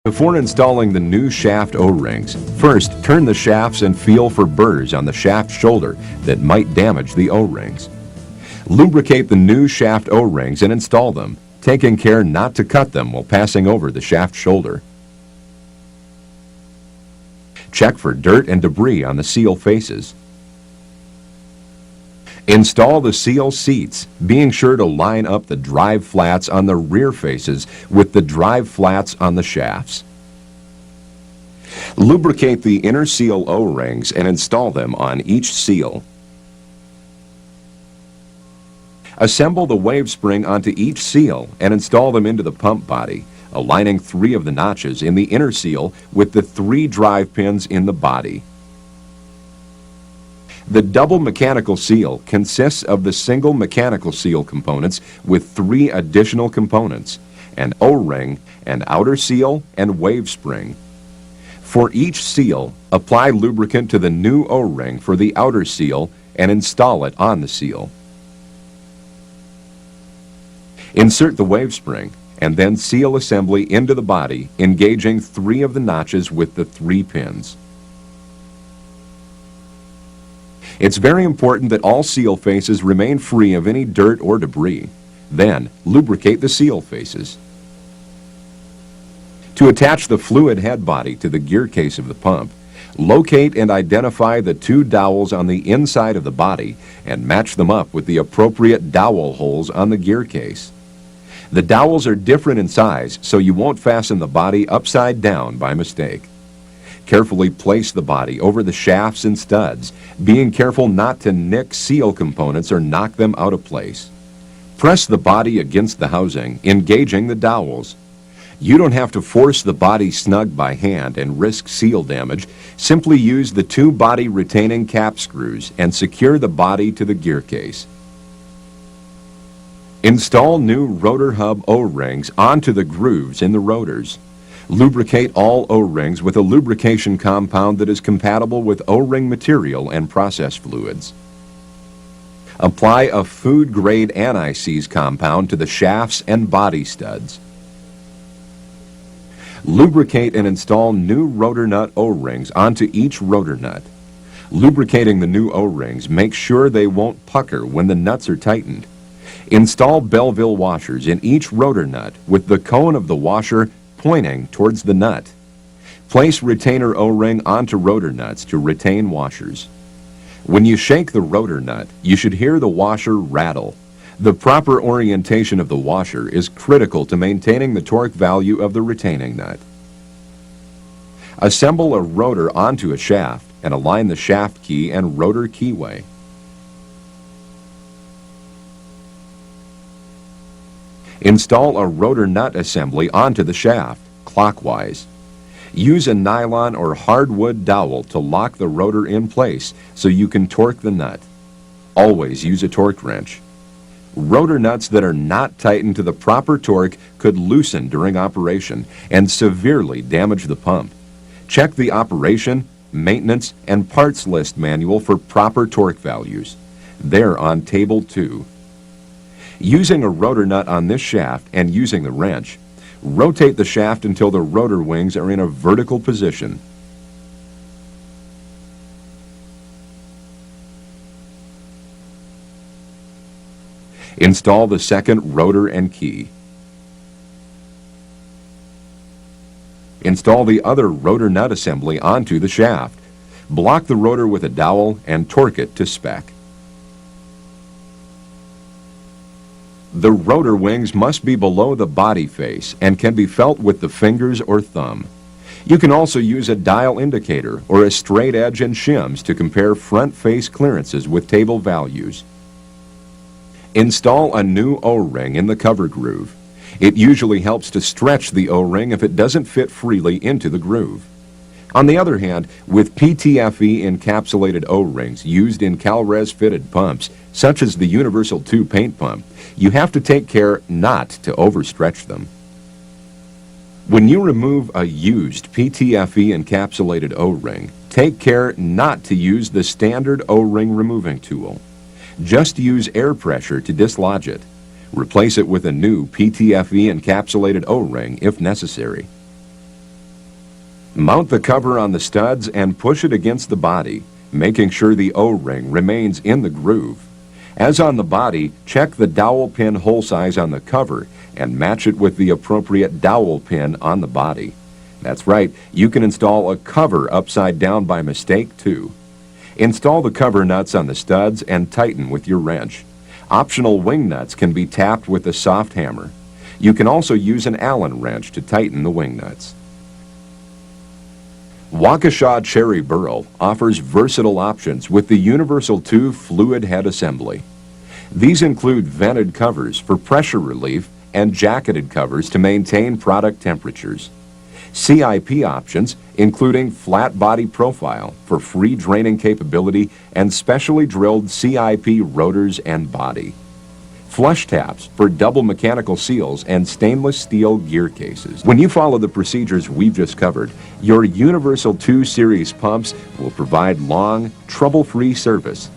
Before installing the new shaft O-rings, first turn the shafts and feel for burrs on the shaft shoulder that might damage the O-rings. Lubricate the new shaft O-rings and install them, taking care not to cut them while passing over the shaft shoulder. Check for dirt and debris on the seal faces. Install the seal seats, being sure to line up the drive flats on the rear faces with the drive flats on the shafts. Lubricate the inner seal O-rings and install them on each seal. Assemble the wave spring onto each seal and install them into the pump body, aligning 3 of the notches in the inner seal with the 3 drive pins in the body. The double mechanical seal consists of the single mechanical seal components with 3 additional components, an O-ring, an outer seal, and wave spring. For each seal, apply lubricant to the new O-ring for the outer seal and install it on the seal. Insert the wave spring and then seal assembly into the body, engaging 3 of the notches with the 3 pins. It's very important that all seal faces remain free of any dirt or debris. Then, lubricate the seal faces. To attach the fluid head body to the gear case of the pump, locate and identify the 2 dowels on the inside of the body and match them up with the appropriate dowel holes on the gear case. The dowels are different in size, so you won't fasten the body upside down by mistake. Carefully place the body over the shafts and studs, being careful not to nick seal components or knock them out of place. Press the body against the housing, engaging the dowels. You don't have to force the body snug by hand and risk seal damage. Simply use the 2 body retaining cap screws and secure the body to the gear case. Install new rotor hub O-rings onto the grooves in the rotors. Lubricate all O-rings with a lubrication compound that is compatible with O-ring material and process fluids. Apply a food-grade anti-seize compound to the shafts and body studs. Lubricate and install new rotor nut O-rings onto each rotor nut. Lubricating the new O-rings makes sure they won't pucker when the nuts are tightened. Install Belleville washers in each rotor nut with the cone of the washer pointing towards the nut. Place retainer O-ring onto rotor nuts to retain washers. When you shake the rotor nut, you should hear the washer rattle. The proper orientation of the washer is critical to maintaining the torque value of the retaining nut. Assemble a rotor onto a shaft and align the shaft key and rotor keyway. Install a rotor nut assembly onto the shaft, clockwise. Use a nylon or hardwood dowel to lock the rotor in place so you can torque the nut. Always use a torque wrench. Rotor nuts that are not tightened to the proper torque could loosen during operation and severely damage the pump. Check the operation, maintenance, and parts list manual for proper torque values. They're on Table 2. Using a rotor nut on this shaft and using the wrench, rotate the shaft until the rotor wings are in a vertical position. Install the second rotor and key. Install the other rotor nut assembly onto the shaft. Block the rotor with a dowel and torque it to spec. The rotor wings must be below the body face and can be felt with the fingers or thumb. You can also use a dial indicator or a straight edge and shims to compare front face clearances with table values. Install a new O-ring in the cover groove. It usually helps to stretch the O-ring if it doesn't fit freely into the groove. On the other hand, with PTFE encapsulated O-rings used in Calres fitted pumps, such as the Universal 2 paint pump, you have to take care not to overstretch them. When you remove a used PTFE encapsulated O-ring, take care not to use the standard O-ring removing tool. Just use air pressure to dislodge it. Replace it with a new PTFE encapsulated O-ring if necessary. Mount the cover on the studs and push it against the body, making sure the O-ring remains in the groove. As on the body, check the dowel pin hole size on the cover and match it with the appropriate dowel pin on the body. That's right, you can install a cover upside down by mistake too. Install the cover nuts on the studs and tighten with your wrench. Optional wing nuts can be tapped with a soft hammer. You can also use an Allen wrench to tighten the wing nuts. Waukesha Cherry Burl offers versatile options with the Universal 2 fluid head assembly. These include vented covers for pressure relief and jacketed covers to maintain product temperatures. CIP options including flat body profile for free draining capability and specially drilled CIP rotors and body. Flush taps for double mechanical seals and stainless steel gear cases. When you follow the procedures we've just covered, your Universal 2 Series pumps will provide long, trouble-free service